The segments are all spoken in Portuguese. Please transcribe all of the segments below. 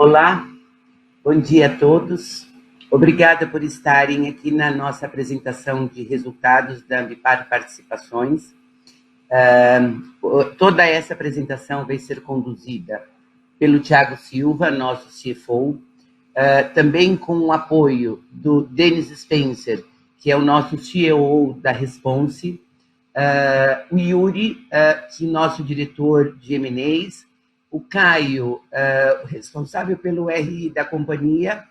Olá, bom dia a todos. Obrigada por estarem aqui na nossa apresentação de resultados da Ambipar Participações. Toda essa apresentação vai ser conduzida pelo Thiago Silva, nosso CFO, também com o apoio do Dennis Spencer, que é o nosso CEO da Response, o Yuri, que é nosso diretor de M&As, o Caio, responsável pelo RI da companhia,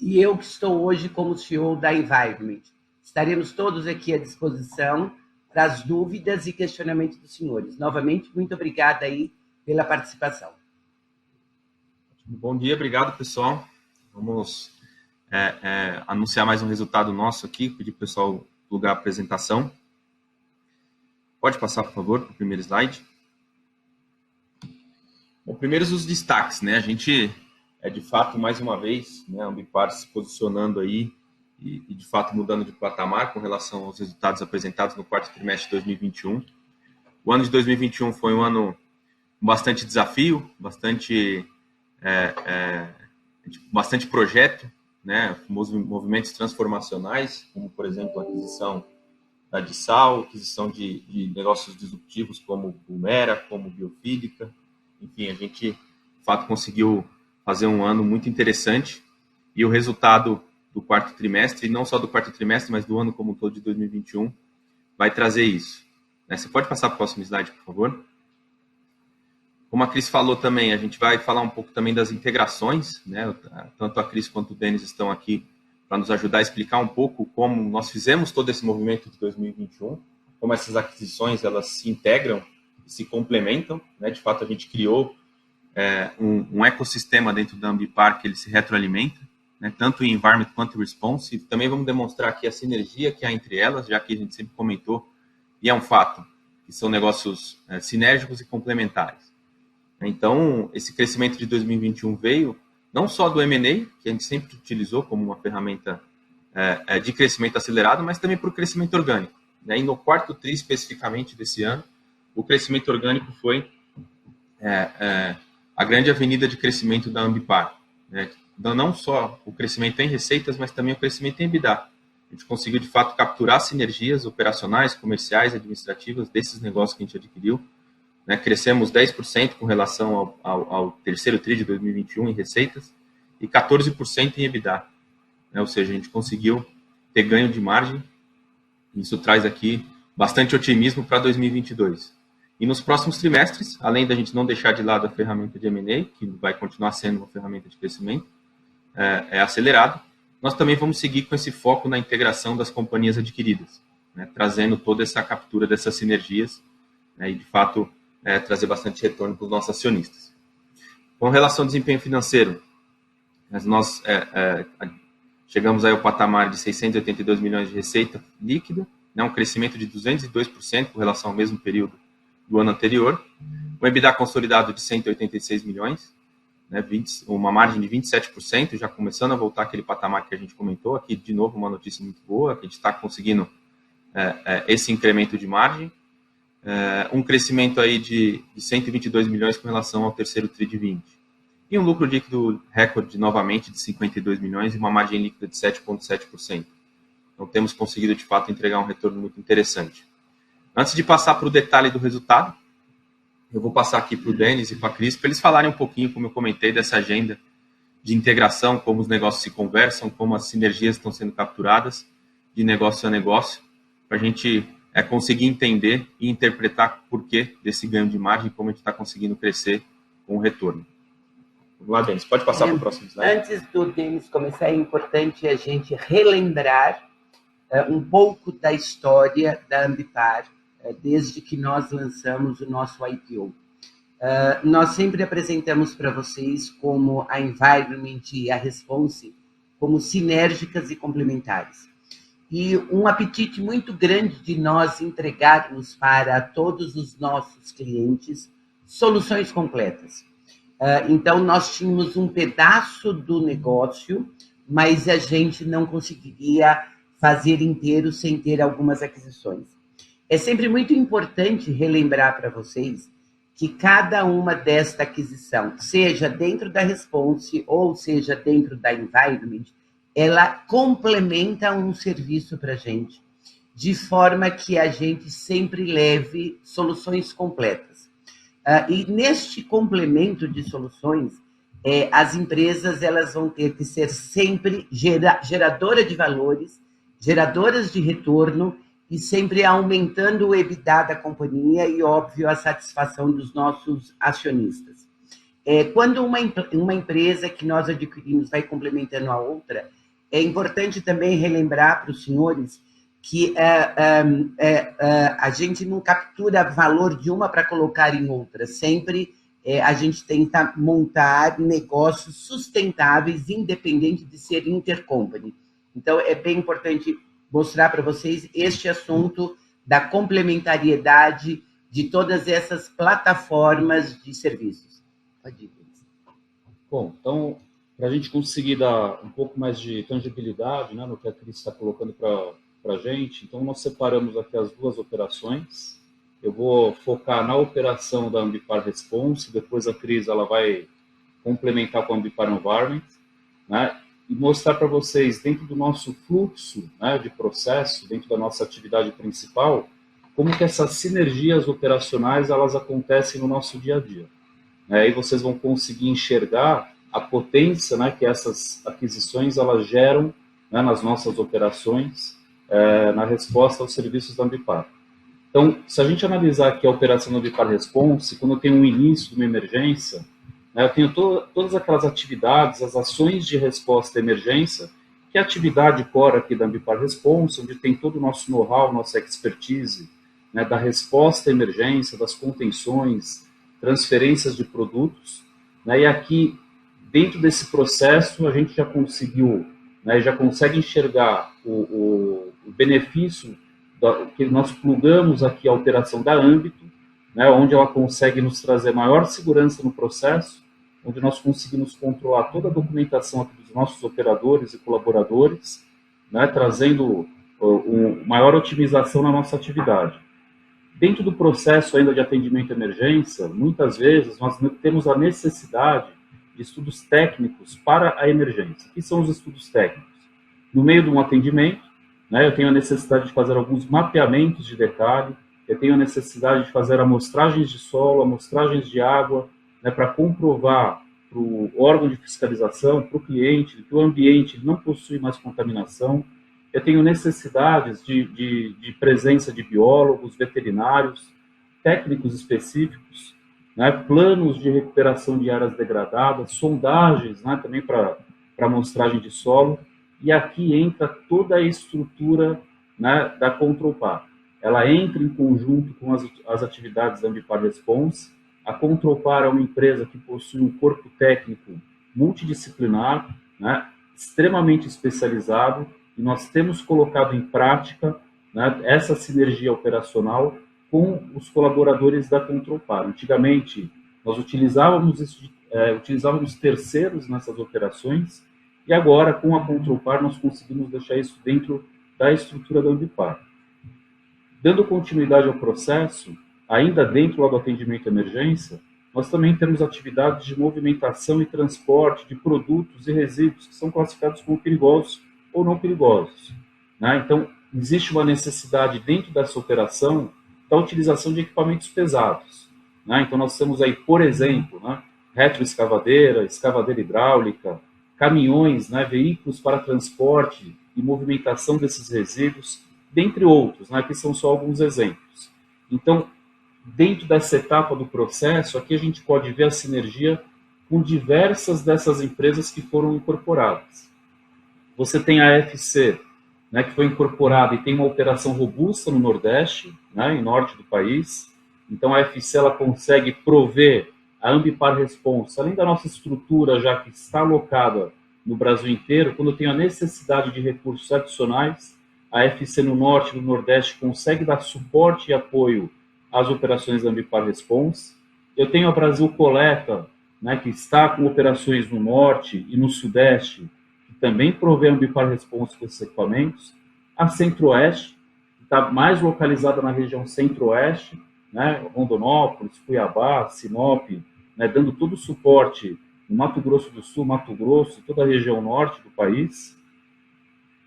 e eu que estou hoje como CEO da Environment. Estaremos todos aqui à disposição para as dúvidas e questionamentos dos senhores. Novamente, muito obrigada aí pela participação. Bom dia, obrigado, pessoal. Vamos anunciar mais um resultado nosso aqui, pedir para o pessoal plugar a apresentação. Pode passar, por favor, para o primeiro slide. Bom, primeiro os destaques, né? A gente de fato, mais uma vez, né, a Ambipar se posicionando aí e, de fato, mudando de patamar com relação aos resultados apresentados no quarto trimestre de 2021. O ano de 2021 foi um ano com bastante desafio, bastante projeto, né, movimentos transformacionais, como, por exemplo, a aquisição da Dissal, aquisição de negócios disruptivos como Bulmera, como Biofílica. Enfim, a gente, de fato, conseguiu fazer um ano muito interessante, e o resultado do quarto trimestre, e não só do quarto trimestre, mas do ano como um todo de 2021, vai trazer isso. Você pode passar para o próximo slide, por favor? Como a Cris falou também, a gente vai falar um pouco também das integrações, né? Tanto a Cris quanto o Denis estão aqui para nos ajudar a explicar um pouco como nós fizemos todo esse movimento de 2021, como essas aquisições elas se integram e se complementam, né? De fato, a gente criou um ecossistema dentro da Ambipar que ele se retroalimenta, né, tanto em Environment quanto em Response. Também vamos demonstrar aqui a sinergia que há entre elas, já que a gente sempre comentou, e é um fato, que são negócios sinérgicos e complementares. Então, esse crescimento de 2021 veio não só do M&A, que a gente sempre utilizou como uma ferramenta de crescimento acelerado, mas também para o crescimento orgânico. E no quarto tri, especificamente desse ano, o crescimento orgânico foi a grande avenida de crescimento da Ambipar, né? Não só o crescimento em receitas, mas também o crescimento em EBITDA. A gente conseguiu, de fato, capturar sinergias operacionais, comerciais, administrativas desses negócios que a gente adquiriu, né? Crescemos 10% com relação ao terceiro tri de 2021 em receitas e 14% em EBITDA, né? Ou seja, a gente conseguiu ter ganho de margem. Isso traz aqui bastante otimismo para 2022. E nos próximos trimestres, além da gente não deixar de lado a ferramenta de M&A, que vai continuar sendo uma ferramenta de crescimento acelerado, nós também vamos seguir com esse foco na integração das companhias adquiridas, né, trazendo toda essa captura dessas sinergias, né, e, de fato, trazer bastante retorno para os nossos acionistas. Com relação ao desempenho financeiro, nós chegamos aí ao patamar de 682 milhões de receita líquida, né, um crescimento de 202% com relação ao mesmo período do ano anterior, um EBITDA consolidado de 186 milhões, né, uma margem de 27%, já começando a voltar àquele patamar que a gente comentou. Aqui, de novo, uma notícia muito boa, que a gente está conseguindo esse incremento de margem, um crescimento aí de 122 milhões com relação ao terceiro tri de 20, e um lucro líquido recorde, novamente, de 52 milhões e uma margem líquida de 7,7%. Então, temos conseguido, de fato, entregar um retorno muito interessante. Antes de passar para o detalhe do resultado, eu vou passar aqui para o Denis e para a Cris, para eles falarem um pouquinho, como eu comentei, dessa agenda de integração, como os negócios se conversam, como as sinergias estão sendo capturadas de negócio a negócio, para a gente conseguir entender e interpretar o porquê desse ganho de margem e como a gente está conseguindo crescer com o retorno. Vamos lá, Denis, pode passar para o próximo slide. Antes do Denis começar, é importante a gente relembrar um pouco da história da Ambipar, desde que nós lançamos o nosso IPO. Nós sempre apresentamos para vocês como a Environment e a Response como sinérgicas e complementares. E um apetite muito grande de nós entregarmos para todos os nossos clientes soluções completas. Então, nós tínhamos um pedaço do negócio, mas a gente não conseguiria fazer inteiro sem ter algumas aquisições. É sempre muito importante relembrar para vocês que cada uma desta aquisição, seja dentro da Response ou seja dentro da Environment, ela complementa um serviço para a gente, de forma que a gente sempre leve soluções completas. E neste complemento de soluções, as empresas elas vão ter que ser sempre geradora de valores, geradoras de retorno e sempre aumentando o EBITDA da companhia e, óbvio, a satisfação dos nossos acionistas. Quando uma empresa que nós adquirimos vai complementando a outra, é importante também relembrar para os senhores que a gente não captura valor de uma para colocar em outra. Sempre a gente tenta montar negócios sustentáveis, independente de ser intercompany. Então, é bem importante mostrar para vocês este assunto da complementariedade de todas essas plataformas de serviços. Pode ir. Bom, então, para a gente conseguir dar um pouco mais de tangibilidade, né, no que a Cris está colocando para a gente, então nós separamos aqui as duas operações. Eu vou focar na operação da Ambipar Response, depois a Cris ela vai complementar com a Ambipar Environment, né, e mostrar para vocês, dentro do nosso fluxo, né, de processo, dentro da nossa atividade principal, como que essas sinergias operacionais elas acontecem no nosso dia a dia. Aí vocês vão conseguir enxergar a potência, né, que essas aquisições elas geram, né, nas nossas operações, na resposta aos serviços da Ambipar. Então, se a gente analisar aqui a operação da Ambipar Response, quando eu tenho um início de uma emergência, né, eu tenho todas aquelas atividades, as ações de resposta à emergência, que é a atividade core aqui da Ambipar Response, onde tem todo o nosso know-how, nossa expertise, né, da resposta à emergência, das contenções, transferências de produtos, né, e aqui, dentro desse processo, a gente já conseguiu, né, já consegue enxergar o benefício que nós plugamos aqui a operação da Âmbito, né, onde ela consegue nos trazer maior segurança no processo, onde nós conseguimos controlar toda a documentação aqui dos nossos operadores e colaboradores, né, trazendo maior otimização na nossa atividade. Dentro do processo ainda de atendimento à emergência, muitas vezes nós temos a necessidade de estudos técnicos para a emergência. O que são os estudos técnicos? No meio de um atendimento, né, eu tenho a necessidade de fazer alguns mapeamentos de detalhe, eu tenho a necessidade de fazer amostragens de solo, amostragens de água, né, para comprovar para o órgão de fiscalização, para o cliente, que o ambiente não possui mais contaminação. Eu tenho necessidades de presença de biólogos, veterinários, técnicos específicos, né, planos de recuperação de áreas degradadas, sondagens, né, também para amostragem de solo. E aqui entra toda a estrutura, né, da Controlpar. Ela entra em conjunto com as atividades da Ambipar Response. A Controlpar é uma empresa que possui um corpo técnico multidisciplinar, né, extremamente especializado, e nós temos colocado em prática, né, essa sinergia operacional com os colaboradores da Controlpar. Antigamente, nós utilizávamos terceiros nessas operações, e agora, com a Controlpar, nós conseguimos deixar isso dentro da estrutura da Ambipar. Dando continuidade ao processo, ainda dentro lá do atendimento à emergência, nós também temos atividades de movimentação e transporte de produtos e resíduos que são classificados como perigosos ou não perigosos, né? Então, existe uma necessidade dentro dessa operação da utilização de equipamentos pesados, né? Então, nós temos aí, por exemplo, né, retroescavadeira, escavadeira hidráulica, caminhões, né, veículos para transporte e movimentação desses resíduos, dentre outros, né? Aqui são só alguns exemplos. Então, dentro dessa etapa do processo, aqui a gente pode ver a sinergia com diversas dessas empresas que foram incorporadas. Você tem a FC, né, que foi incorporada e tem uma operação robusta no Nordeste, né, em norte do país. Então, a FC ela consegue prover a Ambipar Response, além da nossa estrutura já que está alocada no Brasil inteiro, quando eu tenho a necessidade de recursos adicionais, a FC no Norte e no Nordeste consegue dar suporte e apoio às operações da Ambipar Response. Eu tenho a Brasil Coleta, né, que está com operações no Norte e no Sudeste, que também provê a Ambipar Response com esses equipamentos. A Centro-Oeste, que está mais localizada na região Centro-Oeste, né, Rondonópolis, Cuiabá, Sinop, né, dando todo o suporte no Mato Grosso do Sul, Mato Grosso, toda a região norte do país.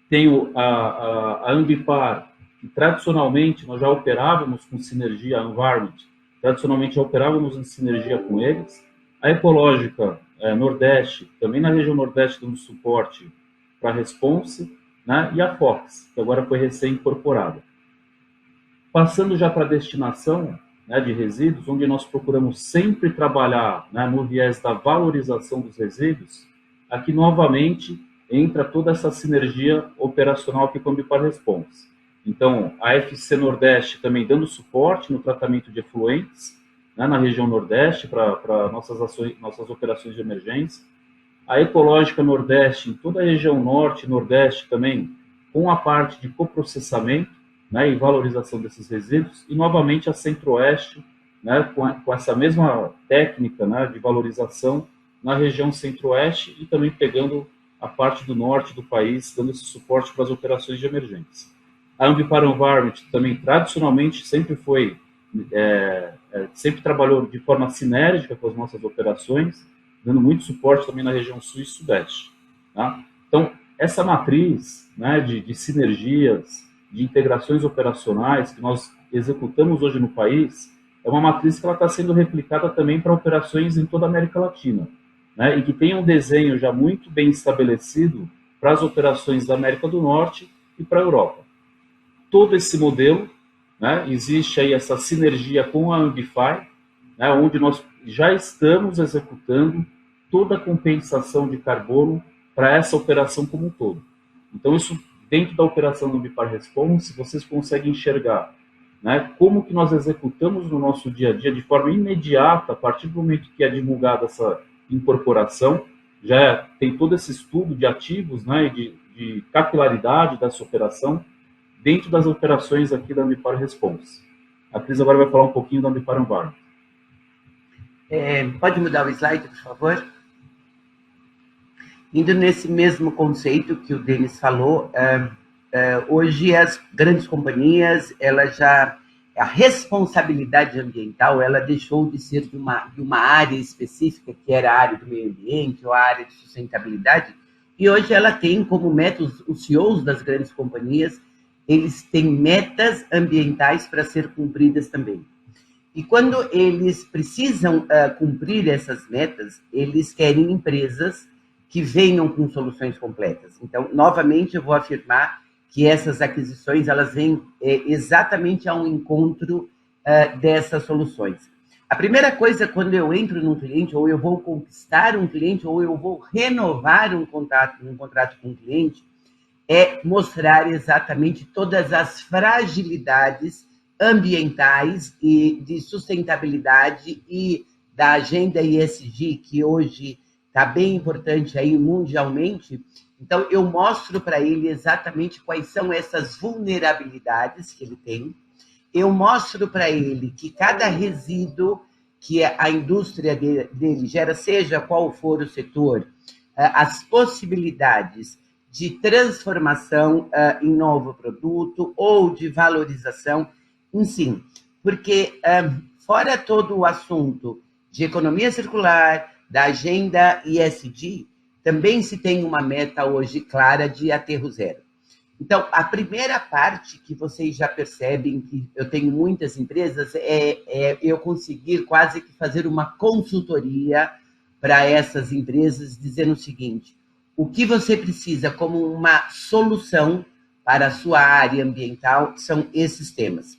Tenho a Ambipar, que tradicionalmente nós já operávamos com sinergia, a Environment, tradicionalmente já operávamos em sinergia com eles. A Ecológica Nordeste, também na região Nordeste, dando suporte para a Response, né? E a Fox, que agora foi recém-incorporada. Passando já para a destinação, né, de resíduos, onde nós procuramos sempre trabalhar, né, no viés da valorização dos resíduos, aqui novamente entra toda essa sinergia operacional aqui com a Ambipar Response. Então, a FC Nordeste também dando suporte no tratamento de efluentes, né, na região Nordeste, para nossas operações de emergência. A Ecológica Nordeste, em toda a região Norte e Nordeste também, com a parte de coprocessamento, né, e valorização desses resíduos. E, novamente, a Centro-Oeste, né, com essa mesma técnica, né, de valorização na região Centro-Oeste e também pegando a parte do norte do país, dando esse suporte para as operações de emergência. A Ambipar Environment também, tradicionalmente, sempre trabalhou de forma sinérgica com as nossas operações, dando muito suporte também na região sul e sudeste. Tá? Então, essa matriz, né, de sinergias, de integrações operacionais que nós executamos hoje no país, é uma matriz que ela está sendo replicada também para operações em toda a América Latina, né, e que tem um desenho já muito bem estabelecido para as operações da América do Norte e para a Europa. Todo esse modelo, né, existe aí essa sinergia com a Ambify, né, onde nós já estamos executando toda a compensação de carbono para essa operação como um todo. Então, isso dentro da operação do Ambipar Response, vocês conseguem enxergar, né, como que nós executamos no nosso dia a dia de forma imediata, a partir do momento que é divulgada essa incorporação, já tem todo esse estudo de ativos, né, de capilaridade dessa operação, dentro das operações aqui da Ambipar Response. A Cris agora vai falar um pouquinho da Ambipar Environment. Pode mudar o slide, por favor? Indo nesse mesmo conceito que o Denis falou, hoje as grandes companhias, a responsabilidade ambiental, ela deixou de ser de uma área específica, que era a área do meio ambiente ou a área de sustentabilidade, e hoje ela tem como meta, os CEOs das grandes companhias, eles têm metas ambientais para ser cumpridas também. E quando eles precisam cumprir essas metas, eles querem empresas que venham com soluções completas. Então, novamente, eu vou afirmar que essas aquisições, elas vêm exatamente ao encontro dessas soluções. A primeira coisa, quando eu entro num cliente, ou eu vou conquistar um cliente, ou eu vou renovar um contrato com um cliente, é mostrar exatamente todas as fragilidades ambientais e de sustentabilidade e da agenda ESG, que hoje está bem importante aí mundialmente. Então, eu mostro para ele exatamente quais são essas vulnerabilidades que ele tem. Eu mostro para ele que cada resíduo que a indústria dele gera, seja qual for o setor, as possibilidades de transformação em novo produto ou de valorização, enfim, porque fora todo o assunto de economia circular, da agenda ESG, também se tem uma meta hoje clara de aterro zero. Então, a primeira parte que vocês já percebem que eu tenho muitas empresas é eu conseguir quase que fazer uma consultoria para essas empresas, dizendo o seguinte: o que você precisa como uma solução para a sua área ambiental são esses temas.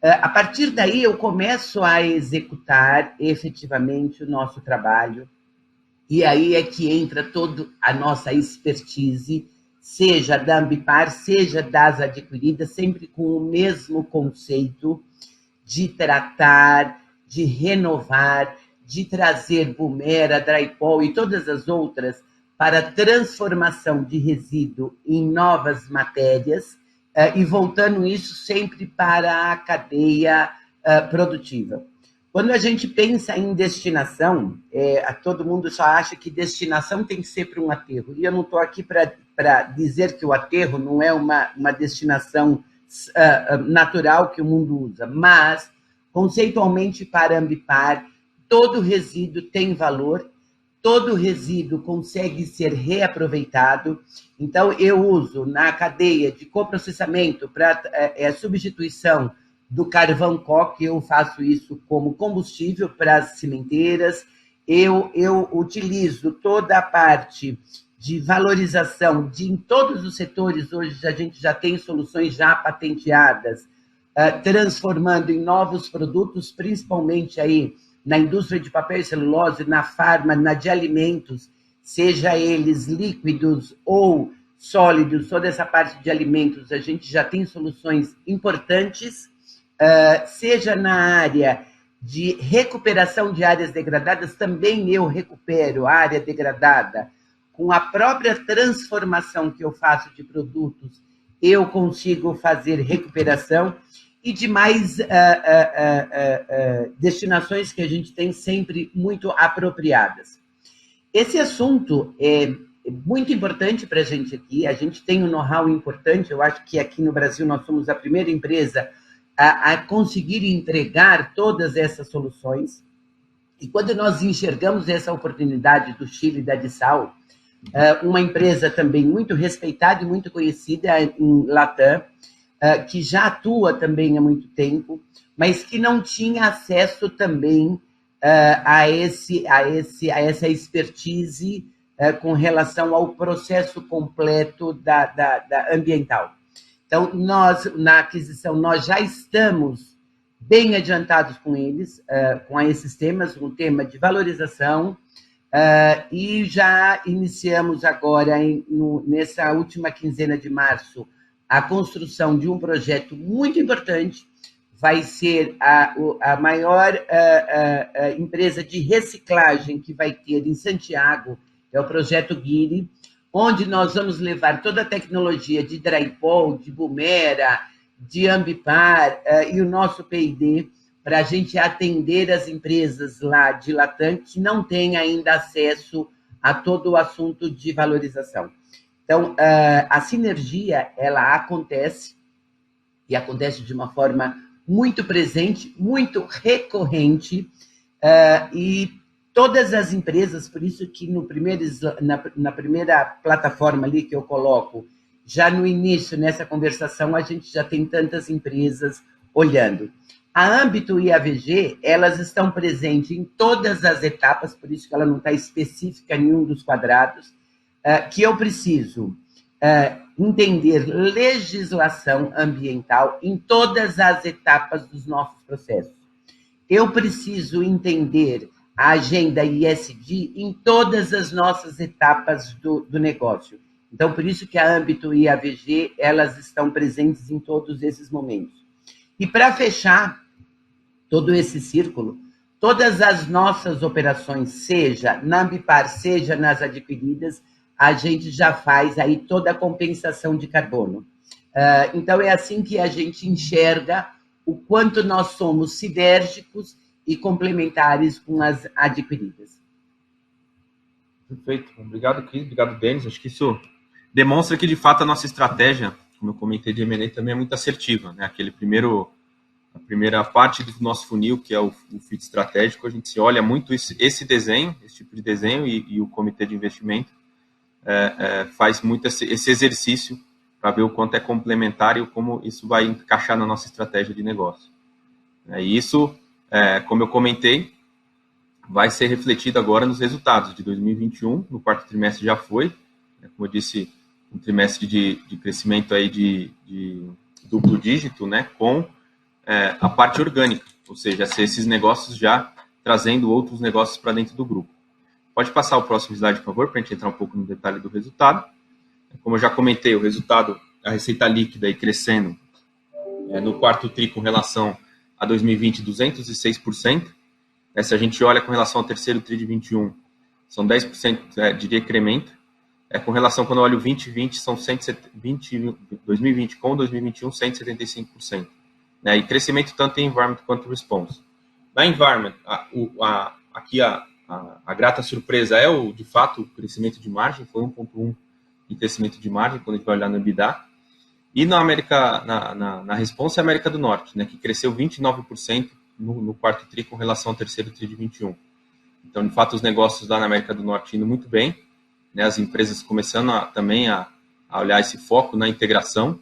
A partir daí, eu começo a executar efetivamente o nosso trabalho, e aí é que entra toda a nossa expertise, seja da Ambipar, seja das adquiridas, sempre com o mesmo conceito de tratar, de renovar, de trazer Bumera, Drypol e todas as outras para transformação de resíduo em novas matérias, e voltando isso sempre para a cadeia produtiva. Quando a gente pensa em destinação, todo mundo só acha que destinação tem que ser para um aterro. E eu não estou aqui para dizer que o aterro não é uma destinação natural que o mundo usa, mas Conceitualmente, para a Ambipar, todo resíduo tem valor, todo resíduo consegue ser reaproveitado. Então, eu uso na cadeia de coprocessamento para substituição do carvão coque, eu faço isso como combustível para as cimenteiras. Eu utilizo toda a parte de valorização em todos os setores. Hoje a gente já tem soluções já patenteadas, transformando em novos produtos, principalmente aí na indústria de papel e celulose, na farma, na de alimentos, seja eles líquidos ou sólidos, toda essa parte de alimentos, a gente já tem soluções importantes, seja na área de recuperação de áreas degradadas, também eu recupero a área degradada. Com a própria transformação que eu faço de produtos, eu consigo fazer recuperação e demais destinações que a gente tem sempre muito apropriadas. Esse assunto é muito importante para a gente tem um know-how importante, eu acho que aqui no Brasil nós somos a primeira empresa a conseguir entregar todas essas soluções, e quando nós enxergamos essa oportunidade do Chile e da Dissal, uma empresa também muito respeitada e muito conhecida em Latam, que já atua também há muito tempo, mas que não tinha acesso também a essa expertise com relação ao processo completo da ambiental. Então, nós, na aquisição, nós já estamos bem adiantados com eles, com esses temas, um tema de valorização, e já iniciamos agora, nessa última quinzena de março, a construção de um projeto muito importante. Vai ser a maior empresa de reciclagem que vai ter em Santiago, é o projeto Guiri, onde nós vamos levar toda a tecnologia de Drypol, de Bumera, de Ambipar e o nosso P&D para a gente atender as empresas lá de Latam que não têm ainda acesso a todo o assunto de valorização. Então, a sinergia, ela acontece, e acontece de uma forma muito presente, muito recorrente, e todas as empresas, por isso que na primeira plataforma ali que eu coloco, já no início, nessa conversação, a gente já tem tantas empresas olhando. A Âmbito e a VG, elas estão presentes em todas as etapas, por isso que ela não está específica em nenhum dos quadrados, que eu preciso entender legislação ambiental em todas as etapas dos nossos processos. Eu preciso entender a agenda ESG em todas as nossas etapas do negócio. Então, por isso que a Âmbito e a VG, elas estão presentes em todos esses momentos. E para fechar todo esse círculo, todas as nossas operações, seja na Ambipar, seja nas adquiridas, a gente já faz aí toda a compensação de carbono. Então, é assim que a gente enxerga o quanto nós somos sinérgicos e complementares com as adquiridas. Perfeito. Obrigado, Cris. Obrigado, Denis. Acho que isso demonstra que, de fato, a nossa estratégia, como eu comentei de M&A, também é muito assertiva, né? A primeira parte do nosso funil, que é o fit estratégico, a gente se olha muito esse desenho, esse tipo de desenho, e o comitê de investimento faz muito esse exercício para ver o quanto é complementar e como isso vai encaixar na nossa estratégia de negócio. E isso, como eu comentei, vai ser refletido agora nos resultados de 2021, no quarto trimestre já foi, como eu disse, um trimestre de crescimento aí de duplo dígito, né, com a parte orgânica, ou seja, esses negócios já trazendo outros negócios para dentro do grupo. Pode passar o próximo slide, por favor, para a gente entrar um pouco no detalhe do resultado. Como eu já comentei, o resultado, a receita líquida aí crescendo no quarto tri com relação a 2020, 206%. Se a gente olha com relação ao terceiro tri de 21, são 10% de decremento. Com relação, quando eu olho 2020, são 2020 com 2021, 175%. E crescimento tanto em Environment quanto Response. Na Environment, aqui a grata surpresa de fato, o crescimento de margem, foi 1,1 de crescimento de margem, quando a gente vai olhar no EBITDA. E na Response, é a América do Norte, né, que cresceu 29% no quarto TRI com relação ao terceiro TRI de 21. Então, de fato, os negócios lá na América do Norte indo muito bem, né, as empresas começando também a olhar esse foco na integração,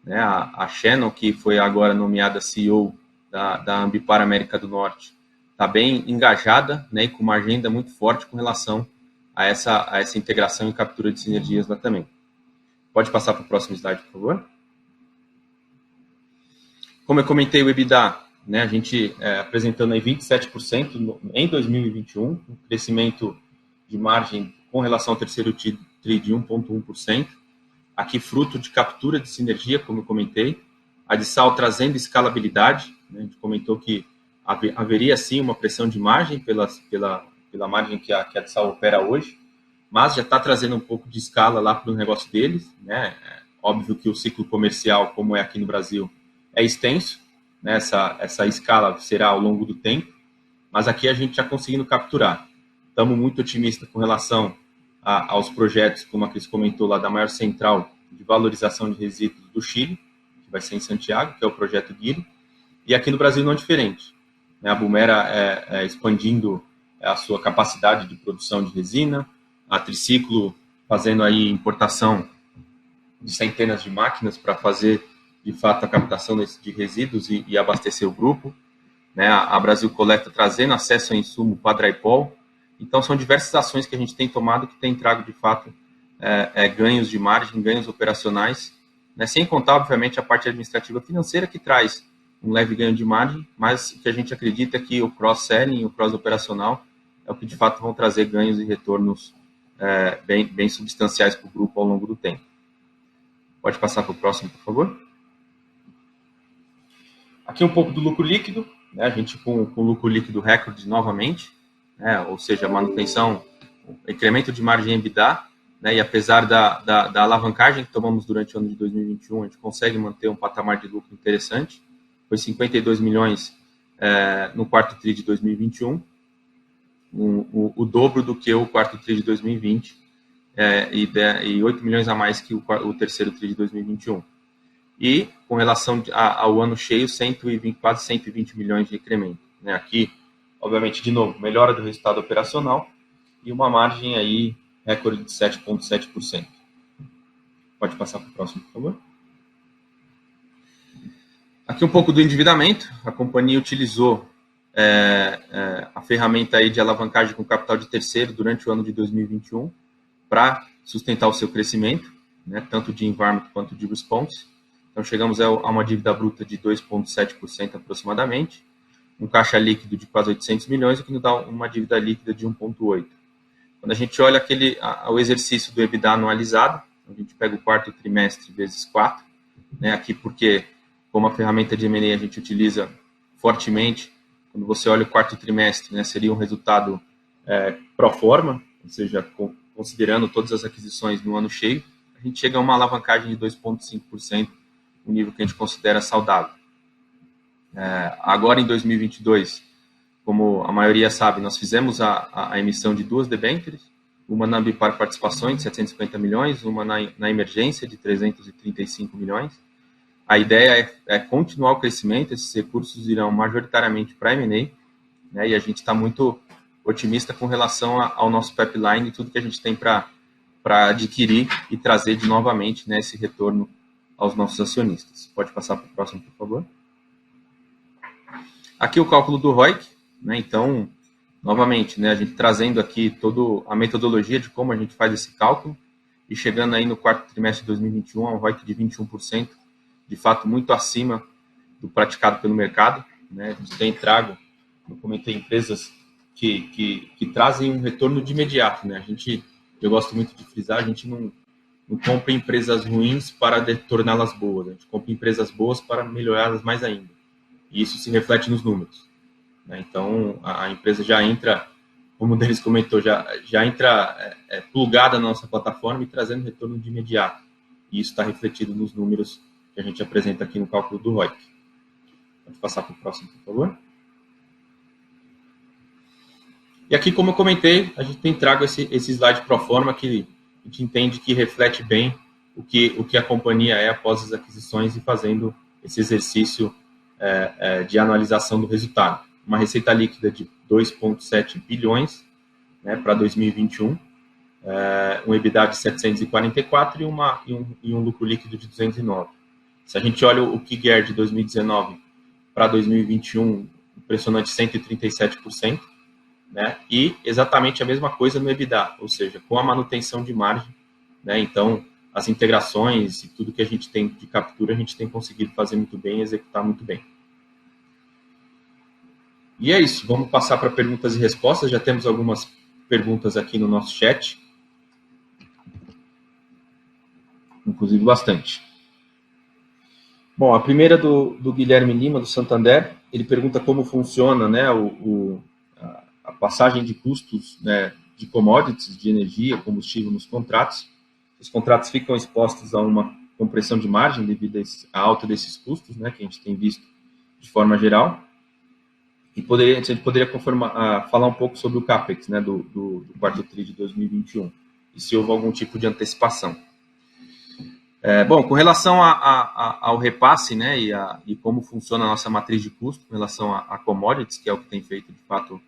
né, a Shannon, que foi agora nomeada CEO da Ambipar América do Norte, está bem engajada, né, e com uma agenda muito forte com relação a essa integração e captura de sinergias lá também. Pode passar para o próximo slide, por favor. Como eu comentei, o EBITDA, né, a gente apresentando aí 27% em 2021, um crescimento de margem com relação ao terceiro TRI de 1,1%, aqui fruto de captura de sinergia, como eu comentei, a de Sal trazendo escalabilidade, né, a gente comentou que haveria sim uma pressão de margem pela margem que a de Sal opera hoje, mas já está trazendo um pouco de escala lá para o negócio deles, né? Óbvio que o ciclo comercial, como é aqui no Brasil, é extenso, né? Essa escala será ao longo do tempo, mas aqui a gente já conseguindo capturar. Estamos muito otimistas com relação aos projetos, como a Cris comentou lá, da maior central de valorização de resíduos do Chile, que vai ser em Santiago, que é o projeto GIRI, e aqui no Brasil não é diferente. A Bumera expandindo a sua capacidade de produção de resina, a Triciclo fazendo aí importação de centenas de máquinas para fazer, de fato, a captação de resíduos e abastecer o grupo, né? A Brasil Coleta trazendo acesso a insumo para a Drypol. Então, são diversas ações que a gente tem tomado que tem trago, de fato, ganhos de margem, ganhos operacionais, né? Sem contar, obviamente, a parte administrativa financeira, que traz um leve ganho de margem, mas o que a gente acredita é que o cross-selling, o cross-operacional, é o que, de fato, vão trazer ganhos e retornos bem substanciais para o grupo ao longo do tempo. Pode passar para o próximo, por favor. Aqui um pouco do lucro líquido, né? A gente com lucro líquido recorde novamente, né? Ou seja, manutenção, incremento de margem EBITDA, né? E apesar da alavancagem que tomamos durante o ano de 2021, a gente consegue manter um patamar de lucro interessante. Foi 52 milhões no quarto TRI de 2021, o dobro do que o quarto TRI de 2020 e 8 milhões a mais que o terceiro TRI de 2021. E com relação ao ano cheio, quase 120 milhões de incremento, né? Aqui, obviamente, de novo, melhora do resultado operacional e uma margem aí recorde de 7,7%. Pode passar para o próximo, por favor. Aqui um pouco do endividamento. A companhia utilizou a ferramenta aí de alavancagem com capital de terceiro durante o ano de 2021 para sustentar o seu crescimento, né, tanto de environment quanto de response. Então, chegamos a uma dívida bruta de 2,7% aproximadamente, um caixa líquido de quase 800 milhões, o que nos dá uma dívida líquida de 1,8%. Quando a gente olha o exercício do EBITDA anualizado, a gente pega o quarto trimestre vezes 4, né, aqui porque, como a ferramenta de M&A a gente utiliza fortemente, quando você olha o quarto trimestre, né, seria um resultado pro forma, ou seja, considerando todas as aquisições no ano cheio, a gente chega a uma alavancagem de 2,5%, um nível que a gente considera saudável. Agora, em 2022, como a maioria sabe, nós fizemos a emissão de 2 debêntures, uma na Ambipar Participações, de 750 milhões, uma na Emergência, de 335 milhões. A ideia é continuar o crescimento, esses recursos irão majoritariamente para a M&A, né, e a gente está muito otimista com relação ao nosso pipeline e tudo que a gente tem para adquirir e trazer novamente, né, esse retorno aos nossos acionistas. Pode passar para o próximo, por favor. Aqui o cálculo do ROIC, né, então, novamente, né, a gente trazendo aqui toda a metodologia de como a gente faz esse cálculo e chegando aí no quarto trimestre de 2021 a um ROIC de 21%, de fato muito acima do praticado pelo mercado, né? A gente tem trago, eu comentei, empresas que trazem um retorno de imediato, né? Eu gosto muito de frisar, a gente não compra empresas ruins para torná-las boas, a gente compra empresas boas para melhorá-las mais ainda. E isso se reflete nos números, né? Então, a empresa já entra, como o Denis comentou, já entra plugada na nossa plataforma e trazendo retorno de imediato. E isso está refletido nos números que a gente apresenta aqui no cálculo do ROIC. Pode passar para o próximo, por favor. E aqui, como eu comentei, a gente tem trago esse slide pro forma que a gente entende que reflete bem o que a companhia é após as aquisições e fazendo esse exercício de anualização do resultado. Uma receita líquida de 2,7 bilhões, né, para 2021, um EBITDA de 744 e um lucro líquido de 209. Se a gente olha o CAGR de 2019 para 2021, impressionante 137%, né, e exatamente a mesma coisa no EBITDA, ou seja, com a manutenção de margem, né, então as integrações e tudo que a gente tem de captura, a gente tem conseguido fazer muito bem, executar muito bem. E é isso, vamos passar para perguntas e respostas, já temos algumas perguntas aqui no nosso chat, inclusive bastante. Bom, a primeira do Guilherme Lima, do Santander, ele pergunta como funciona, né, a passagem de custos, né, de commodities, de energia, combustível nos contratos. Os contratos ficam expostos a uma compressão de margem devido à alta desses custos, né, que a gente tem visto de forma geral. E a gente poderia falar um pouco sobre o CAPEX, né, do quarto TRI de 2021, e se houve algum tipo de antecipação. Bom, com relação ao repasse, né, e como funciona a nossa matriz de custo com relação a commodities, que é o que tem feito, de fato,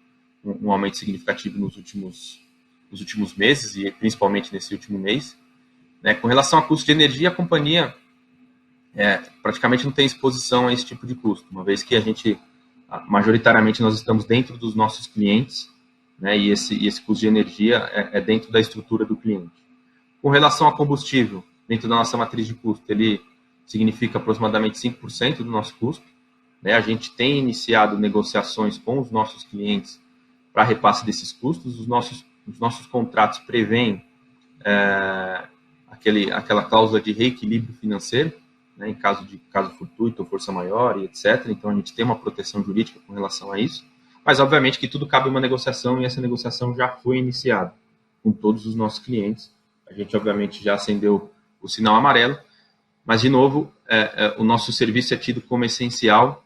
um aumento significativo nos últimos meses, e principalmente nesse último mês. Né, com relação a custo de energia, a companhia praticamente não tem exposição a esse tipo de custo, uma vez que majoritariamente, nós estamos dentro dos nossos clientes, né, e esse custo de energia é dentro da estrutura do cliente. Com relação a combustível, dentro da nossa matriz de custo, ele significa aproximadamente 5% do nosso custo. Né? A gente tem iniciado negociações com os nossos clientes para repasse desses custos. Os nossos contratos prevêem aquela cláusula de reequilíbrio financeiro, né, em caso fortuito ou força maior e etc. Então, a gente tem uma proteção jurídica com relação a isso. Mas, obviamente, que tudo cabe uma negociação e essa negociação já foi iniciada com todos os nossos clientes. A gente, obviamente, já acendeu o sinal amarelo, mas, de novo, o nosso serviço é tido como essencial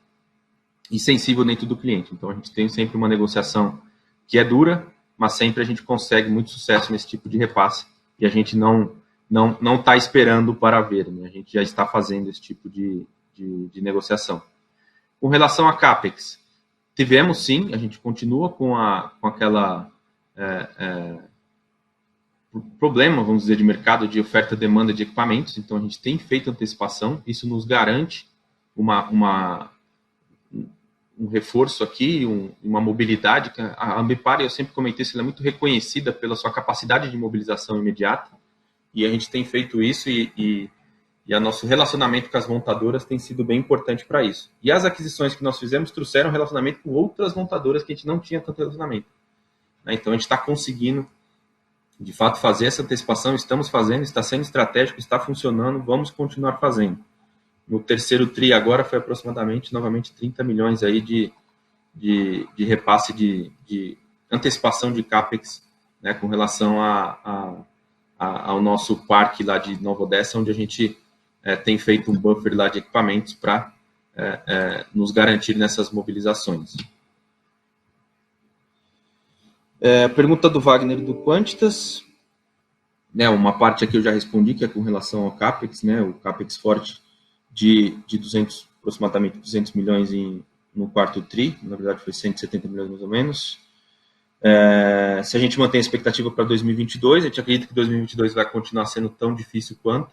e sensível dentro do cliente. Então, a gente tem sempre uma negociação que é dura, mas sempre a gente consegue muito sucesso nesse tipo de repasse e a gente não está esperando para ver, né? A gente já está fazendo esse tipo de negociação. Com relação a CAPEX, tivemos sim, a gente continua com aquela problema, vamos dizer, de mercado de oferta e demanda de equipamentos, então a gente tem feito antecipação, isso nos garante um reforço aqui, uma mobilidade. A Ambipar, eu sempre comentei, ela é muito reconhecida pela sua capacidade de mobilização imediata, e a gente tem feito isso e o nosso relacionamento com as montadoras tem sido bem importante para isso. E as aquisições que nós fizemos trouxeram relacionamento com outras montadoras que a gente não tinha tanto relacionamento. Né? Então a gente está conseguindo, de fato, fazer essa antecipação, estamos fazendo, está sendo estratégico, está funcionando, vamos continuar fazendo. No terceiro TRI agora foi aproximadamente, novamente, 30 milhões aí de repasse de antecipação de CAPEX, né, com relação ao nosso parque lá de Nova Odessa, onde a gente tem feito um buffer lá de equipamentos para nos garantir nessas mobilizações. Pergunta do Wagner do Quantitas. Uma parte aqui eu já respondi, que é com relação ao CAPEX, né, o CAPEX forte de aproximadamente 200 milhões no quarto TRI, na verdade foi 170 milhões mais ou menos. Se a gente mantém a expectativa para 2022, a gente acredita que 2022 vai continuar sendo tão difícil quanto,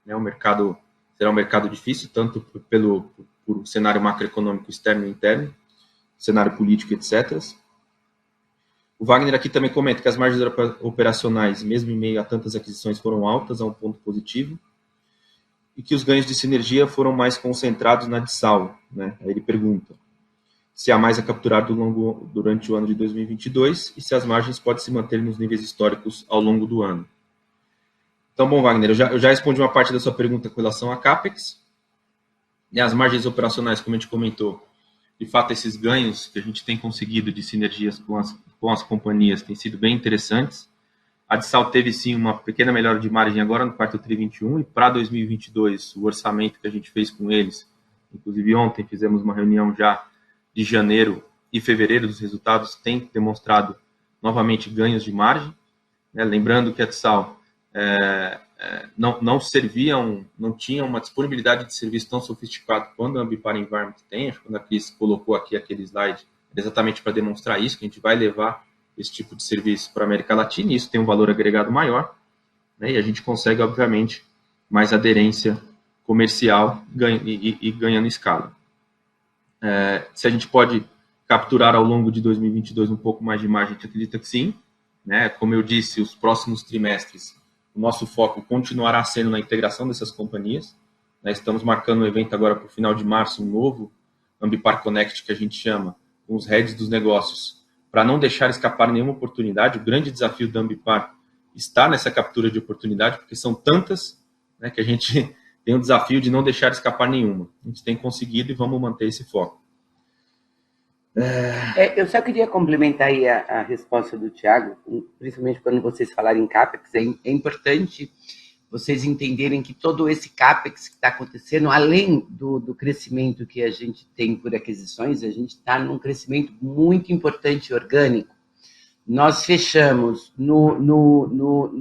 né, o mercado será um mercado difícil, tanto por cenário macroeconômico externo e interno, cenário político, etc. O Wagner aqui também comenta que as margens operacionais, mesmo em meio a tantas aquisições, foram altas, a um ponto positivo, e que os ganhos de sinergia foram mais concentrados na Dissal. Né? Aí ele pergunta se há mais a capturar durante o ano de 2022 e se as margens podem se manter nos níveis históricos ao longo do ano. Então, bom, Wagner, eu já respondi uma parte da sua pergunta com relação a CAPEX. E as margens operacionais, como a gente comentou, de fato, esses ganhos que a gente tem conseguido de sinergias com as companhias têm sido bem interessantes. A Dissal teve, sim, uma pequena melhora de margem agora no quarto TRI 21, e para 2022, o orçamento que a gente fez com eles, inclusive ontem fizemos uma reunião já de janeiro e fevereiro dos resultados, tem demonstrado novamente ganhos de margem. Lembrando que a Dissal não serviam, não tinham uma disponibilidade de serviço tão sofisticado quanto a Ambipar Environment tem. Quando a Cris colocou aqui aquele slide, exatamente para demonstrar isso, que a gente vai levar esse tipo de serviço para a América Latina, e isso tem um valor agregado maior, né, e a gente consegue, obviamente, mais aderência comercial e ganhando escala. Se a gente pode capturar ao longo de 2022 um pouco mais de margem, a gente acredita que sim, né? Como eu disse, os próximos trimestres, o nosso foco continuará sendo na integração dessas companhias, né? Estamos marcando um evento agora para o final de março, um novo Ambipar Connect, que a gente chama, com os heads dos negócios, para não deixar escapar nenhuma oportunidade. O grande desafio da Ambipar está nessa captura de oportunidade, porque são tantas, né, que a gente tem o desafio de não deixar escapar nenhuma. A gente tem conseguido e vamos manter esse foco. Eu só queria complementar aí a resposta do Thiago, principalmente quando vocês falarem em CAPEX. É importante vocês entenderem que todo esse CAPEX que está acontecendo, além do crescimento que a gente tem por aquisições, a gente está num crescimento muito importante orgânico. Nós fechamos no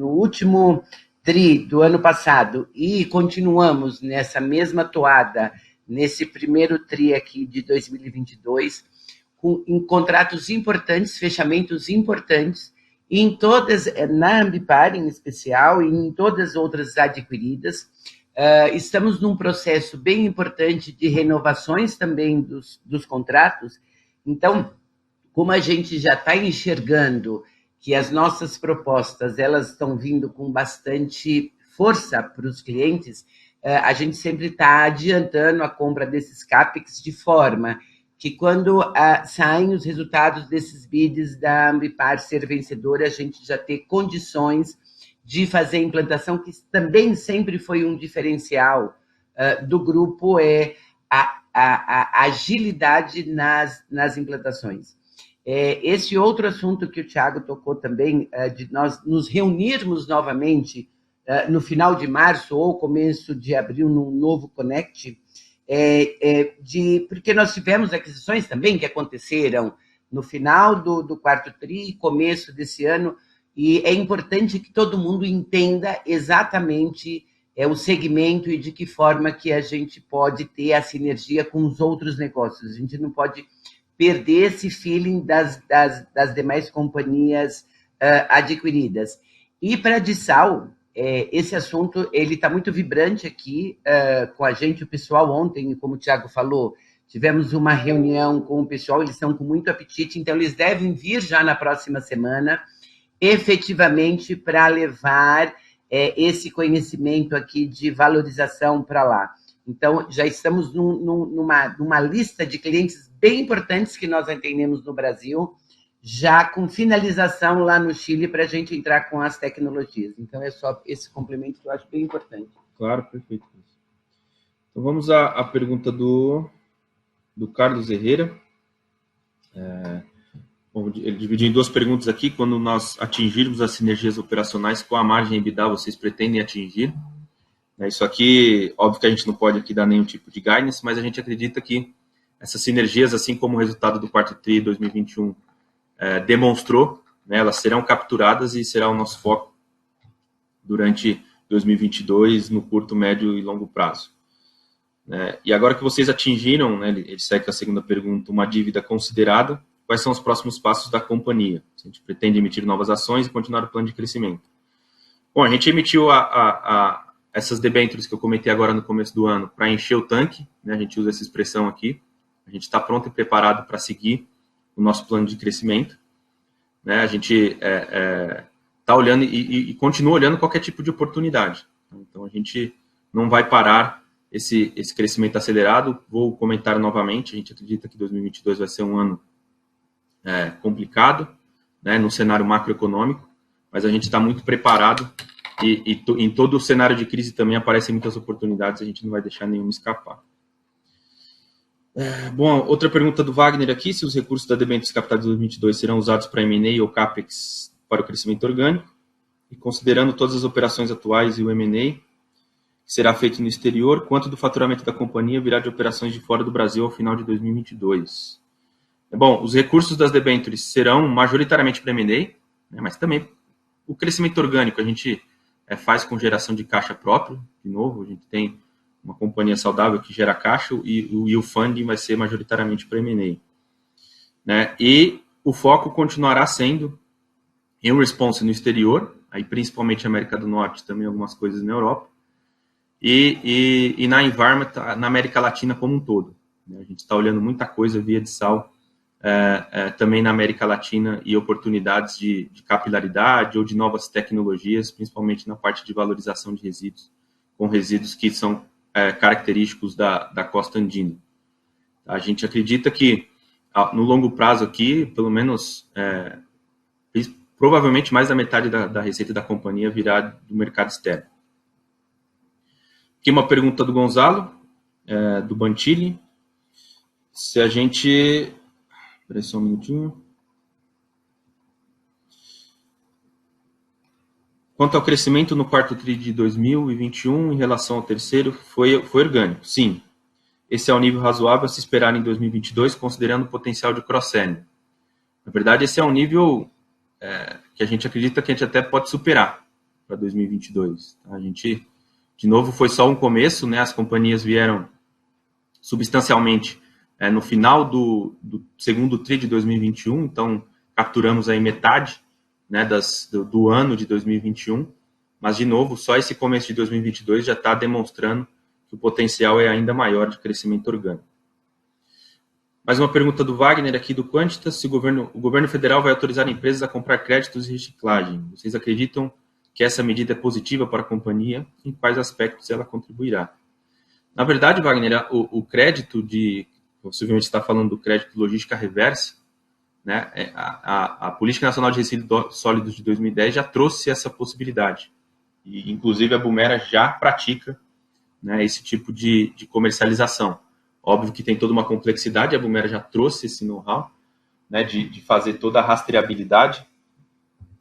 último TRI do ano passado e continuamos nessa mesma toada nesse primeiro TRI aqui de 2022, em contratos importantes, fechamentos importantes, em todas, na Ambipar em especial, e em todas as outras adquiridas. Estamos num processo bem importante de renovações também dos contratos. Então, como a gente já está enxergando que as nossas propostas elas estão vindo com bastante força para os clientes, a gente sempre está adiantando a compra desses CAPEX de forma que quando saem os resultados desses bids da Ambipar ser vencedora, a gente já ter condições de fazer a implantação, que também sempre foi um diferencial do grupo, a agilidade nas implantações. Esse outro assunto que o Thiago tocou também, de nós nos reunirmos novamente no final de março ou começo de abril num novo Connect, porque nós tivemos aquisições também que aconteceram no final do quarto TRI, começo desse ano, e é importante que todo mundo entenda exatamente o segmento e de que forma que a gente pode ter a sinergia com os outros negócios. A gente não pode perder esse feeling das demais companhias adquiridas. E para a Dissal, esse assunto ele está muito vibrante aqui com a gente, o pessoal ontem, como o Thiago falou, tivemos uma reunião com o pessoal, eles estão com muito apetite, então eles devem vir já na próxima semana, efetivamente, para levar esse conhecimento aqui de valorização para lá. Então, já estamos numa lista de clientes bem importantes que nós atendemos no Brasil, já com finalização lá no Chile para a gente entrar com as tecnologias. Então, é só esse complemento que eu acho bem importante. Claro, perfeito. Então, vamos à pergunta do Carlos Herrera. Ele dividiu em duas perguntas aqui. Quando nós atingirmos as sinergias operacionais, qual a margem EBITDA vocês pretendem atingir? Isso aqui, óbvio que a gente não pode aqui dar nenhum tipo de guidance, mas a gente acredita que essas sinergias, assim como o resultado do quarto TRI 2021 demonstrou, né, elas serão capturadas e será o nosso foco durante 2022, no curto, médio e longo prazo. E agora que vocês atingiram, né, ele segue com a segunda pergunta, uma dívida considerada, quais são os próximos passos da companhia? A gente pretende emitir novas ações e continuar o plano de crescimento. Bom, a gente emitiu essas debêntures que eu comentei agora no começo do ano para encher o tanque, né, a gente usa essa expressão aqui, a gente está pronto e preparado para seguir o nosso plano de crescimento, né, a gente está olhando e continua olhando qualquer tipo de oportunidade. Então, a gente não vai parar esse crescimento acelerado. Vou comentar novamente, a gente acredita que 2022 vai ser um ano complicado, né, no cenário macroeconômico, mas a gente está muito preparado e em todo o cenário de crise também aparecem muitas oportunidades, a gente não vai deixar nenhuma escapar. Bom, outra pergunta do Wagner aqui, se os recursos da debêntures captados em 2022 serão usados para M&A ou CAPEX para o crescimento orgânico, e considerando todas as operações atuais e o M&A que será feito no exterior, quanto do faturamento da companhia virá de operações de fora do Brasil ao final de 2022? Bom, os recursos das debêntures serão majoritariamente para M&A, né, mas também o crescimento orgânico, a gente faz com geração de caixa próprio. De novo, a gente tem uma companhia saudável que gera caixa e o funding vai ser majoritariamente para M&A. Né? E o foco continuará sendo em response no exterior, aí principalmente América do Norte, também algumas coisas na Europa, e na environment, na América Latina como um todo. A gente está olhando muita coisa via de sal também na América Latina e oportunidades de capilaridade ou de novas tecnologias, principalmente na parte de valorização de resíduos, com resíduos que são característicos da costa andina. A gente acredita que no longo prazo aqui, pelo menos, provavelmente mais da metade da receita da companhia virá do mercado externo. Aqui uma pergunta do Gonzalo, do Bantilli. Se a gente... Espera só um minutinho. Quanto ao crescimento no quarto TRI de 2021 em relação ao terceiro, foi orgânico, sim. Esse é o nível razoável a se esperar em 2022, considerando o potencial de cross-selling. Na verdade, esse é um nível que a gente acredita que a gente até pode superar para 2022. A gente, de novo, foi só um começo, né? As companhias vieram substancialmente no final do segundo TRI de 2021, então capturamos aí metade, né, do ano de 2021, mas, de novo, só esse começo de 2022 já está demonstrando que o potencial é ainda maior de crescimento orgânico. Mais uma pergunta do Wagner aqui do Quantitas, se o governo federal vai autorizar empresas a comprar créditos de reciclagem. Vocês acreditam que essa medida é positiva para a companhia? Em quais aspectos ela contribuirá? Na verdade, Wagner, o crédito possivelmente está falando do crédito logística reversa, né? A Política Nacional de Resíduos Sólidos de 2010 já trouxe essa possibilidade. E, inclusive, a Bumera já pratica, né, esse tipo de comercialização. Óbvio que tem toda uma complexidade, a Bumera já trouxe esse know-how, né, de fazer toda a rastreabilidade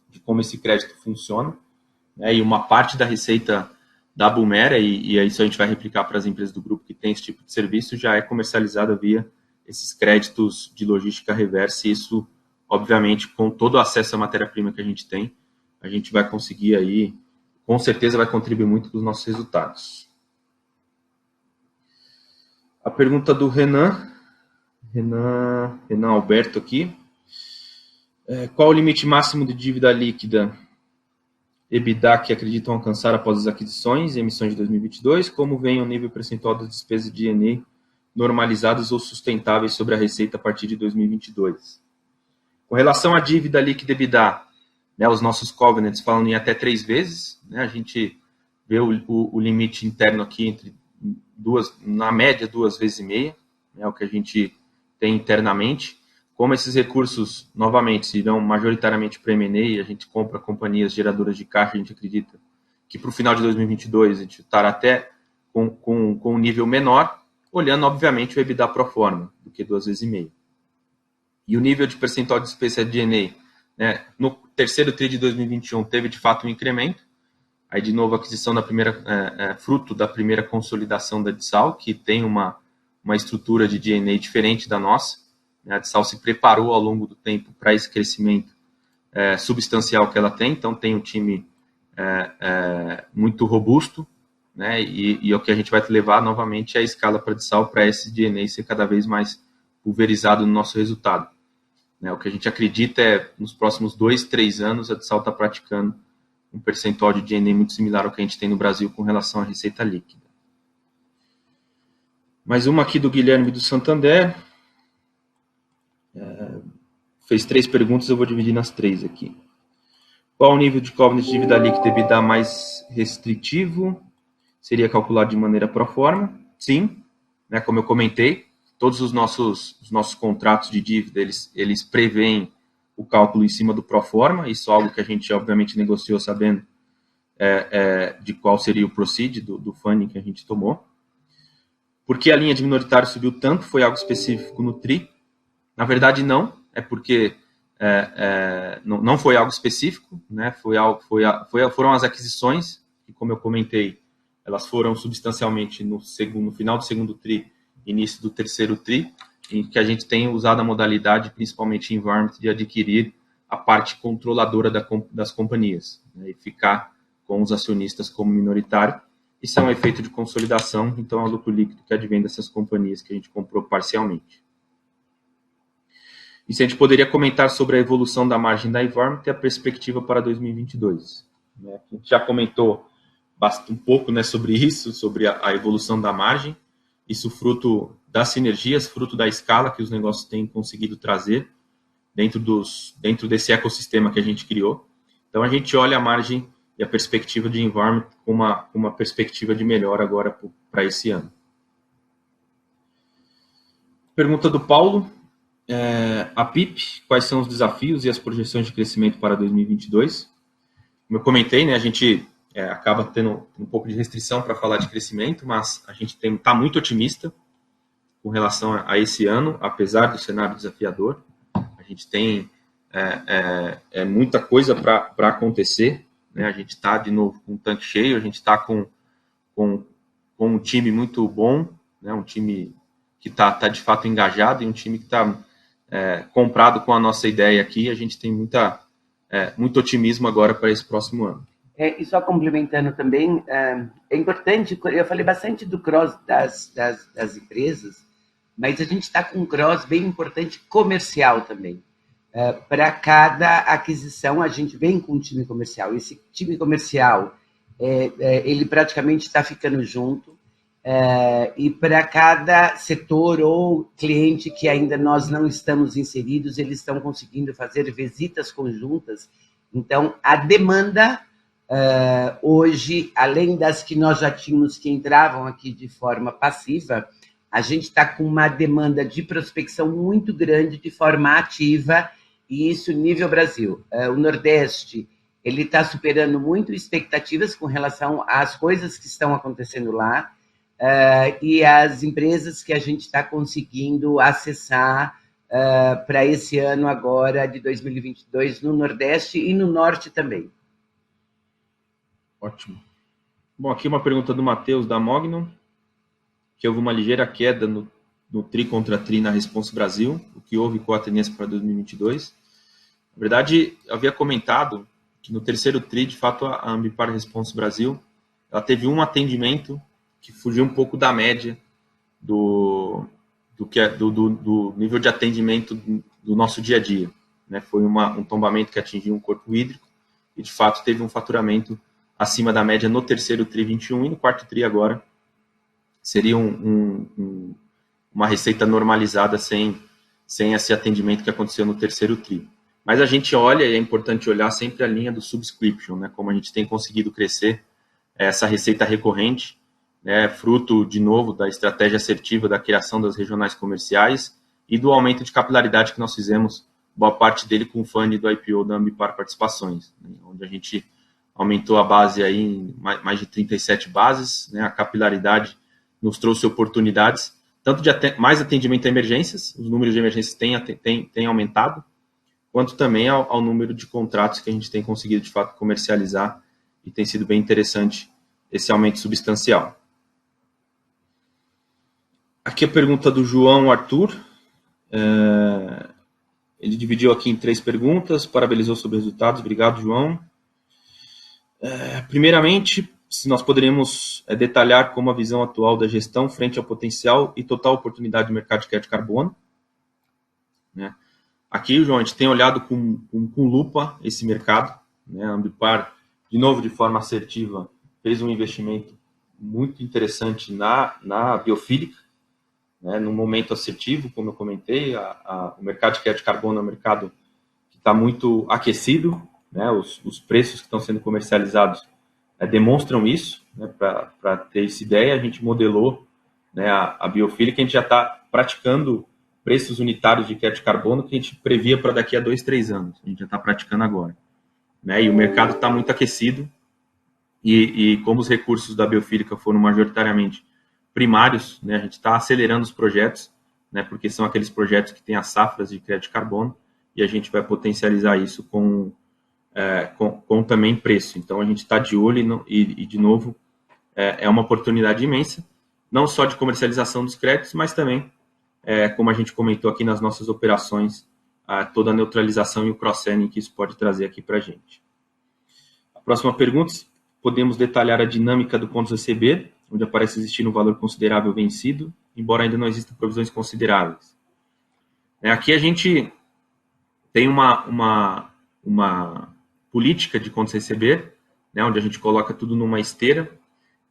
de como esse crédito funciona, né, e uma parte da receita da Bumera, e isso a gente vai replicar para as empresas do grupo que tem esse tipo de serviço, já é comercializada via esses créditos de logística reversa, e isso, obviamente, com todo o acesso à matéria-prima que a gente tem, a gente vai conseguir aí, com certeza vai contribuir muito para os nossos resultados. A pergunta do Renan Alberto aqui. Qual o limite máximo de dívida líquida EBITDA que acreditam alcançar após as aquisições e emissões de 2022? Como vem o nível percentual das despesas de D&A normalizadas ou sustentáveis sobre a receita a partir de 2022? Com relação à dívida líquida EBITDA, né, os nossos covenants falam em até 3 vezes. Né, a gente vê o limite interno aqui entre na média 2,5 vezes, é o que a gente tem internamente. Como esses recursos, novamente, irão majoritariamente para M&A, a gente compra companhias geradoras de caixa, a gente acredita que para o final de 2022 a gente estará até com um nível menor, olhando, obviamente, o EBITDA pro forma, do que 2,5 vezes. E o nível de percentual de despesa de D&A, né, no terceiro TRI de 2021 teve, de fato, um incremento. Aí, de novo, a aquisição da primeira, fruto da primeira consolidação da Dissal, que tem uma estrutura de D&A diferente da nossa. A Dissal se preparou ao longo do tempo para esse crescimento substancial que ela tem, então tem um time muito robusto, né? E o que a gente vai levar novamente é a escala para a Dissal, para esse D&A ser cada vez mais pulverizado no nosso resultado. O que a gente acredita nos próximos 2, 3 anos, a Dissal está praticando um percentual de D&A muito similar ao que a gente tem no Brasil com relação à receita líquida. Mais uma aqui do Guilherme do Santander. Fez 3 perguntas, eu vou dividir nas 3 aqui. Qual o nível de covenant de dívida líquida EBITDA mais restritivo? Seria calculado de maneira pro forma? Sim, né, como eu comentei, todos os nossos contratos de dívida, eles preveem o cálculo em cima do pro forma, isso é algo que a gente, obviamente, negociou sabendo de qual seria o proceed do funding que a gente tomou. Por que a linha de minoritário subiu tanto? Foi algo específico no TRI? Na verdade, não. É porque não foi algo específico, né? Foram as aquisições, que, como eu comentei, elas foram substancialmente no final do segundo TRI, início do terceiro TRI, em que a gente tem usado a modalidade, principalmente em environment, de adquirir a parte controladora das companhias, né? E ficar com os acionistas como minoritário. Isso é um efeito de consolidação, então é o lucro líquido que advém dessas companhias que a gente comprou parcialmente. E se a gente poderia comentar sobre a evolução da margem da Environment e a perspectiva para 2022. A gente já comentou um pouco, né, sobre isso, sobre a evolução da margem, isso fruto das sinergias, fruto da escala que os negócios têm conseguido trazer dentro desse ecossistema que a gente criou. Então, a gente olha a margem e a perspectiva de Environment com uma perspectiva de melhora agora para esse ano. Pergunta do Paulo. A PIP, quais são os desafios e as projeções de crescimento para 2022? Como eu comentei, né, a gente acaba tendo um pouco de restrição para falar de crescimento, mas a gente está muito otimista com relação a esse ano, apesar do cenário desafiador. A gente tem muita coisa para acontecer, né? A gente está, de novo, com o tanque cheio, a gente está com um time muito bom, né? Um time que está de fato engajado e um time que está comprado com a nossa ideia aqui. A gente tem muito otimismo agora para esse próximo ano. E só complementando também, é importante, eu falei bastante do cross das empresas, mas a gente está com um cross bem importante comercial também. Para cada aquisição, a gente vem com um time comercial. Esse time comercial, ele praticamente está ficando junto, e para cada setor ou cliente que ainda nós não estamos inseridos, eles estão conseguindo fazer visitas conjuntas. Então, a demanda, hoje, além das que nós já tínhamos que entravam aqui de forma passiva, a gente está com uma demanda de prospecção muito grande de forma ativa, e isso nível Brasil. O Nordeste, ele está superando muito expectativas com relação às coisas que estão acontecendo lá, e as empresas que a gente está conseguindo acessar para esse ano agora de 2022 no Nordeste e no Norte também. Ótimo. Bom, aqui uma pergunta do Matheus, da Mognon, que houve uma ligeira queda no TRI contra TRI na Response Brasil, o que houve com a tendência para 2022. Na verdade, eu havia comentado que no terceiro TRI, de fato, a Ambipar Response Brasil, ela teve um atendimento que fugiu um pouco da média do nível de atendimento do nosso dia a dia, né? Foi um tombamento que atingiu um corpo hídrico e, de fato, teve um faturamento acima da média no terceiro TRI 21 e no quarto TRI agora seria uma receita normalizada sem esse atendimento que aconteceu no terceiro TRI. Mas a gente olha, e é importante olhar sempre a linha do subscription, né? Como a gente tem conseguido crescer essa receita recorrente, né? Fruto, de novo, da estratégia assertiva da criação das regionais comerciais e do aumento de capilaridade que nós fizemos, boa parte dele com o funding do IPO da Ambipar Participações, né? Onde a gente aumentou a base aí em mais de 37 bases, né? A capilaridade nos trouxe oportunidades, tanto de mais atendimento a emergências, os números de emergências têm aumentado, quanto também ao número de contratos que a gente tem conseguido, de fato, comercializar, e tem sido bem interessante esse aumento substancial. Aqui a pergunta do João Arthur. Ele dividiu aqui em 3 perguntas, parabenizou sobre os resultados. Obrigado, João. Primeiramente, se nós poderíamos detalhar como a visão atual da gestão frente ao potencial e total oportunidade do mercado de crédito de carbono, né? Aqui, João, a gente tem olhado com lupa esse mercado, né? A Ambipar, de novo, de forma assertiva, fez um investimento muito interessante na biofílica, né? Num momento assertivo, como eu comentei, o mercado de crédito de carbono é um mercado que está muito aquecido, né? Os preços que estão sendo comercializados demonstram isso, né? Para ter essa ideia, a gente modelou, né, a biofílica, a gente já está praticando preços unitários de crédito de carbono que a gente previa para daqui a 2, 3 anos. A gente já está praticando agora, né? E o mercado está muito aquecido e como os recursos da biofílica foram majoritariamente primários, né, a gente está acelerando os projetos, né, porque são aqueles projetos que têm as safras de crédito de carbono e a gente vai potencializar isso com também preço. Então, a gente está de olho e de novo, é uma oportunidade imensa, não só de comercialização dos créditos, mas também, como a gente comentou aqui nas nossas operações, toda a neutralização e o cross-selling que isso pode trazer aqui para a gente. A próxima pergunta, podemos detalhar a dinâmica do pontos receber, onde aparece existir um valor considerável vencido, embora ainda não existam provisões consideráveis. Aqui a gente tem uma política de contas receber, né, onde a gente coloca tudo numa esteira,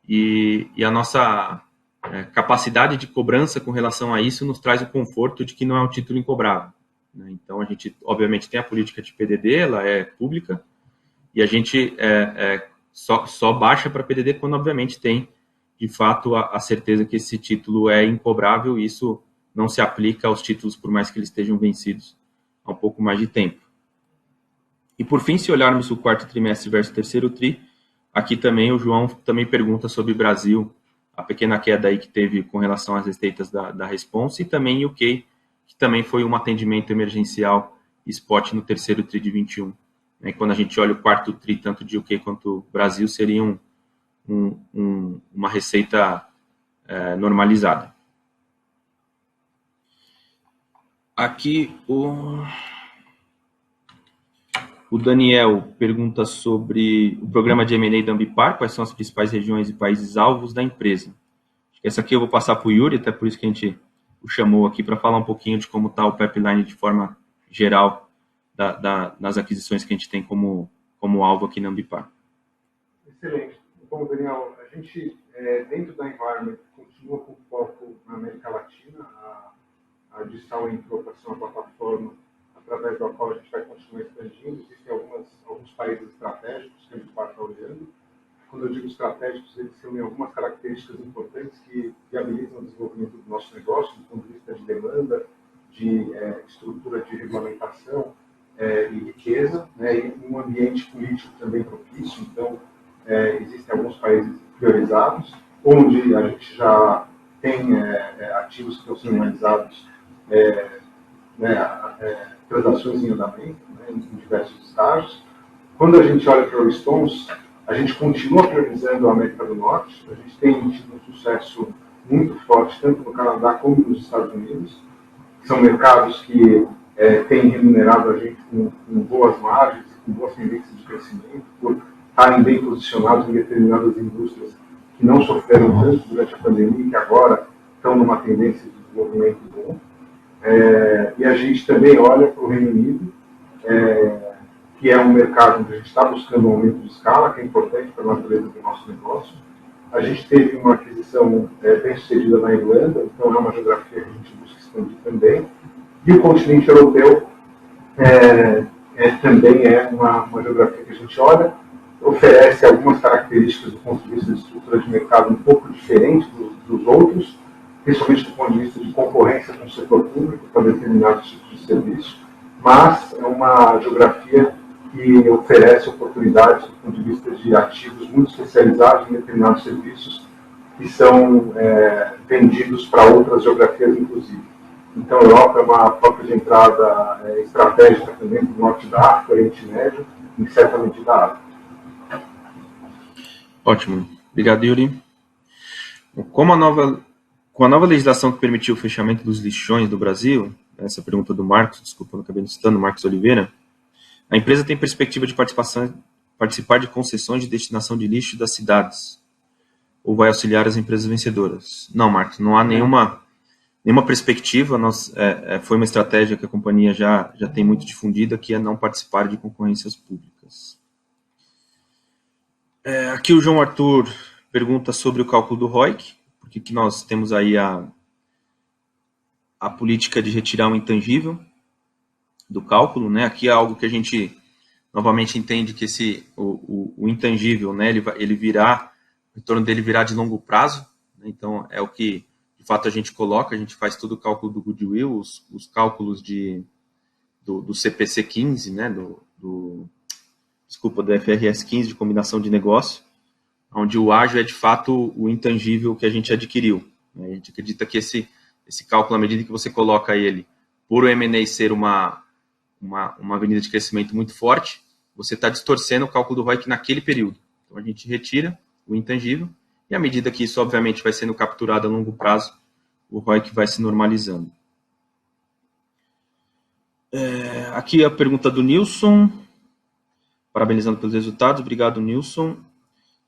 e a nossa capacidade de cobrança com relação a isso nos traz o conforto de que não é um título incobrável. Né? Então, a gente, obviamente, tem a política de PDD, ela é pública, e a gente só baixa para PDD quando, obviamente, tem, de fato, a certeza que esse título é incobrável, e isso não se aplica aos títulos, por mais que eles estejam vencidos há um pouco mais de tempo. E, por fim, se olharmos o quarto trimestre versus terceiro tri, aqui também o João também pergunta sobre o Brasil, a pequena queda aí que teve com relação às receitas da Response, e também UK, que também foi um atendimento emergencial spot no terceiro tri de 21. E quando a gente olha o quarto tri, tanto de UK quanto Brasil, seria uma receita normalizada. Aqui o Daniel pergunta sobre o programa de M&A da Ambipar, quais são as principais regiões e países alvos da empresa. Essa aqui eu vou passar para o Yuri, até por isso que a gente o chamou aqui, para falar um pouquinho de como está o pipeline de forma geral nas aquisições que a gente tem como alvo aqui na Ambipar. Excelente. Bom, Daniel, a gente, dentro da Environment, continua com foco na América Latina. A Digital entrou para ser uma plataforma através da qual a gente vai continuar expandindo. Existem alguns países estratégicos que a gente está olhando. Quando eu digo estratégicos, eles têm algumas características importantes que viabilizam o desenvolvimento do nosso negócio, do ponto de vista de demanda, de estrutura de regulamentação e riqueza, né, e um ambiente político também propício. Então, existem alguns países priorizados, onde a gente já tem ativos que estão sendo analisados, transações em andamento, né, em diversos estágios. Quando a gente olha para o Response, a gente continua priorizando a América do Norte. A gente tem tido um sucesso muito forte, tanto no Canadá como nos Estados Unidos. São mercados que têm remunerado a gente com boas margens, com boas tendências de crescimento, por estarem bem posicionados em determinadas indústrias que não sofreram tanto durante a pandemia e que agora estão numa tendência de desenvolvimento bom. E a gente também olha para o Reino Unido, que é um mercado onde a gente está buscando um aumento de escala, que é importante para a natureza do nosso negócio. A gente teve uma aquisição bem sucedida na Irlanda, então é uma geografia que a gente busca expandir também. E o continente europeu também é uma geografia que a gente olha, oferece algumas características do ponto de vista de estrutura de mercado um pouco diferente dos outros, principalmente do ponto de vista de concorrência com o setor público para determinados tipos de serviço, mas é uma geografia que oferece oportunidades do ponto de vista de ativos muito especializados em determinados serviços que são vendidos para outras geografias, inclusive. Então, a Europa é uma porta de entrada estratégica também do norte da África, Oriente Médio, em certa medida a África. Ótimo. Obrigado, Yuri. Com a nova legislação que permitiu o fechamento dos lixões do Brasil, essa pergunta do Marcos, desculpa, não acabei citando, Marcos Oliveira, a empresa tem perspectiva de participar de concessões de destinação de lixo das cidades? Ou vai auxiliar as empresas vencedoras? Não, Marcos, não há nenhuma perspectiva. Foi uma estratégia que a companhia já tem muito difundida, que é não participar de concorrências públicas. Aqui o João Arthur pergunta sobre o cálculo do ROIC, porque que nós temos aí a política de retirar um intangível do cálculo, né? Aqui é algo que a gente novamente entende que o intangível, né? Ele virá, o retorno dele virá de longo prazo, né? Então é o que de fato a gente coloca, a gente faz todo o cálculo do goodwill, os cálculos do CPC 15, né? do FRS 15 de combinação de negócio, onde o ágio é de fato o intangível que a gente adquiriu. A gente acredita que esse cálculo, à medida que você coloca ele, por o M&A ser uma avenida de crescimento muito forte, você está distorcendo o cálculo do ROIC naquele período. Então a gente retira o intangível, e à medida que isso, obviamente, vai sendo capturado a longo prazo, o ROIC vai se normalizando. Aqui a pergunta do Nilson, parabenizando pelos resultados. Obrigado, Nilson.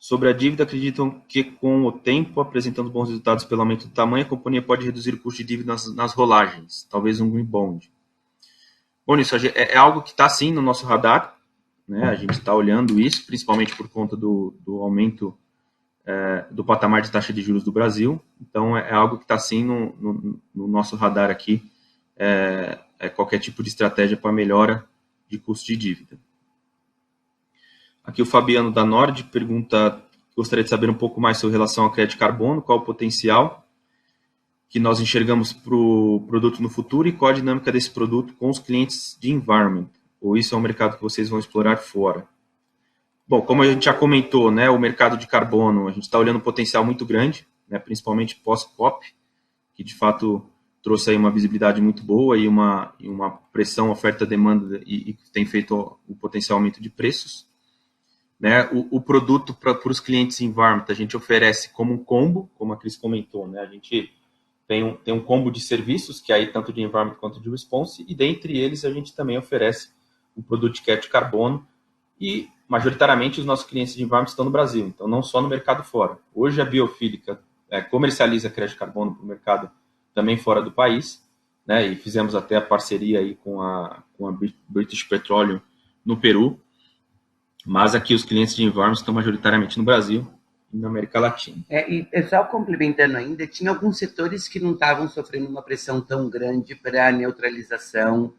Sobre a dívida, acreditam que com o tempo, apresentando bons resultados pelo aumento do tamanho, a companhia pode reduzir o custo de dívida nas rolagens, talvez um green bond. Bom, isso é algo que está sim no nosso radar, né? A gente está olhando isso, principalmente por conta do aumento do patamar de taxa de juros do Brasil. Então, é algo que está sim no nosso radar aqui, qualquer tipo de estratégia para melhora de custo de dívida. Aqui o Fabiano da Nord pergunta, gostaria de saber um pouco mais sobre relação ao crédito carbono, qual o potencial que nós enxergamos para o produto no futuro e qual a dinâmica desse produto com os clientes de environment, ou isso é um mercado que vocês vão explorar fora? Bom, como a gente já comentou, né, o mercado de carbono, a gente está olhando um potencial muito grande, né, principalmente pós-COP, que de fato trouxe aí uma visibilidade muito boa e uma pressão oferta-demanda e tem feito o potencial aumento de preços. Né, o produto para os clientes environment a gente oferece como um combo, como a Cris comentou, né, a gente tem um combo de serviços, que aí tanto de environment quanto de response, e dentre eles a gente também oferece um produto de crédito de carbono, e majoritariamente os nossos clientes de environment estão no Brasil, então não só no mercado fora. Hoje a Biofílica comercializa crédito de carbono para o mercado também fora do país, né, e fizemos até a parceria aí com a British Petroleum no Peru, mas aqui os clientes de environment estão majoritariamente no Brasil e na América Latina. E só complementando ainda, tinha alguns setores que não estavam sofrendo uma pressão tão grande para a neutralização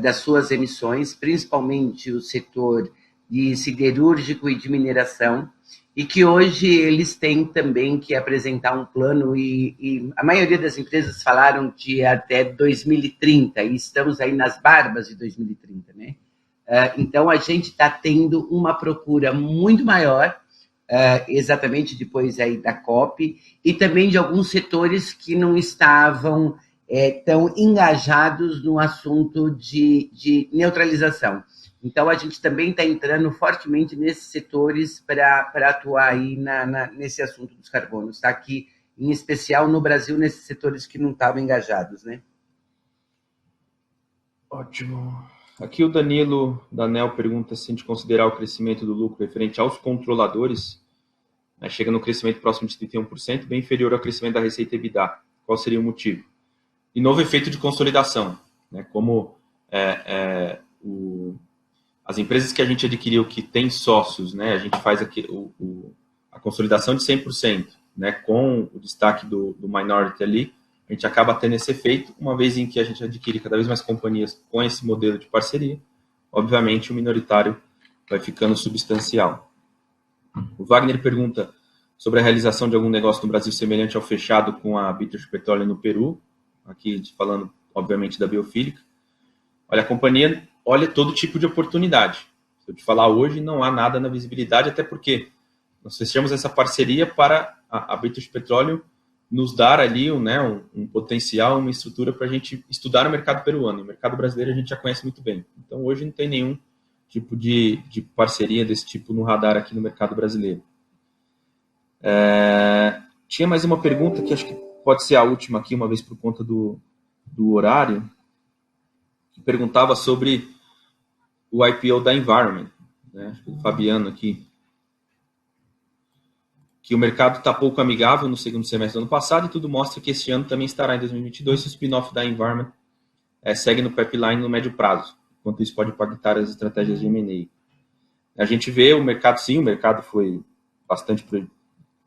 das suas emissões, principalmente o setor de siderúrgico e de mineração, e que hoje eles têm também que apresentar um plano, e a maioria das empresas falaram de até 2030, e estamos aí nas barbas de 2030, né? Então, a gente está tendo uma procura muito maior, exatamente depois aí da COP, e também de alguns setores que não estavam tão engajados no assunto de neutralização. Então, a gente também está entrando fortemente nesses setores para atuar aí nesse assunto dos carbonos. Está aqui, em especial no Brasil, nesses setores que não estavam engajados, né? Ótimo. Aqui o Danilo Danel pergunta se a gente considerar o crescimento do lucro referente aos controladores, né, chega no crescimento próximo de 31%, bem inferior ao crescimento da receita EBITDA. Qual seria o motivo? E novo efeito de consolidação, né, como as empresas que a gente adquiriu que tem sócios, né, a gente faz aqui a consolidação de 100%, né, com o destaque do minority ali, a gente acaba tendo esse efeito, uma vez em que a gente adquire cada vez mais companhias com esse modelo de parceria, obviamente o minoritário vai ficando substancial. O Wagner pergunta sobre a realização de algum negócio no Brasil semelhante ao fechado com a British Petroleum no Peru, aqui falando, obviamente, da Biofílica. Olha, a companhia olha todo tipo de oportunidade. Se eu te falar hoje, não há nada na visibilidade, até porque nós fechamos essa parceria para a British Petroleum nos dar ali um potencial, uma estrutura para a gente estudar o mercado peruano. O mercado brasileiro a gente já conhece muito bem. Então, hoje não tem nenhum tipo de parceria desse tipo no radar aqui no mercado brasileiro. Tinha mais uma pergunta que acho que pode ser a última aqui, uma vez por conta do horário, que perguntava sobre o IPO da Environment, né? O Fabiano aqui, que o mercado está pouco amigável no segundo semestre do ano passado e tudo mostra que este ano também estará em 2022 se o spin-off da Environment segue no pipeline no médio prazo, enquanto isso pode impactar as estratégias de M&A. A gente vê o mercado, sim, o mercado foi bastante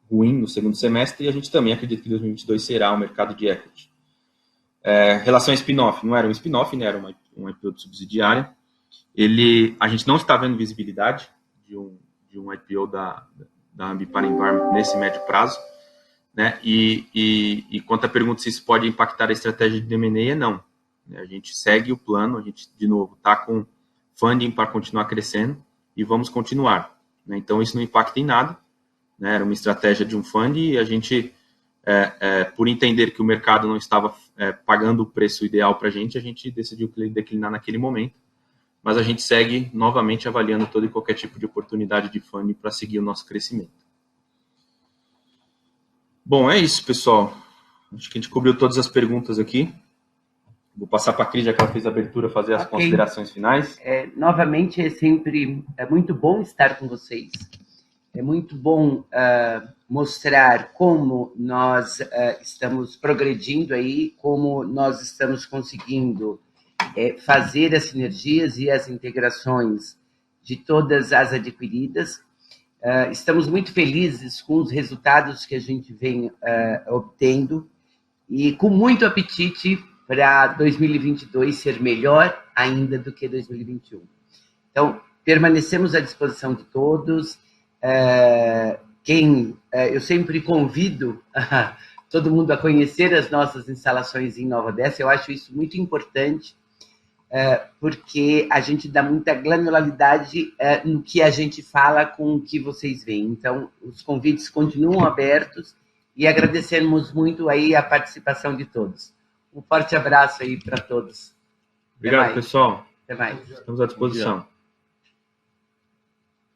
ruim no segundo semestre e a gente também acredita que 2022 será um mercado de equity. Relação a spin-off, não era um spin-off, né, era um IPO de subsidiária. A gente não está vendo visibilidade de um IPO da Ambipar Environment nesse médio prazo, né? E quanto à pergunta se isso pode impactar a estratégia de M&A, não. A gente segue o plano, a gente, de novo, está com funding para continuar crescendo e vamos continuar, né? Então, isso não impacta em nada, né? Era uma estratégia de um fund e a gente, por entender que o mercado não estava pagando o preço ideal para a gente decidiu declinar naquele momento. Mas a gente segue novamente avaliando todo e qualquer tipo de oportunidade de funding para seguir o nosso crescimento. Bom, é isso, pessoal. Acho que a gente cobriu todas as perguntas aqui. Vou passar para a Cris, já que ela fez a abertura, fazer as considerações finais. Novamente, é sempre muito bom estar com vocês. É muito bom mostrar como nós estamos progredindo aí, como nós estamos conseguindo fazer as sinergias e as integrações de todas as adquiridas. Estamos muito felizes com os resultados que a gente vem obtendo e com muito apetite para 2022 ser melhor ainda do que 2021. Então, permanecemos à disposição de todos. Eu sempre convido todo mundo a conhecer as nossas instalações em Nova Odessa. Eu acho isso muito importante, porque a gente dá muita granularidade no que a gente fala com o que vocês veem. Então, os convites continuam abertos e agradecemos muito aí a participação de todos. Um forte abraço aí para todos. Obrigado, pessoal. Até mais. Estamos à disposição.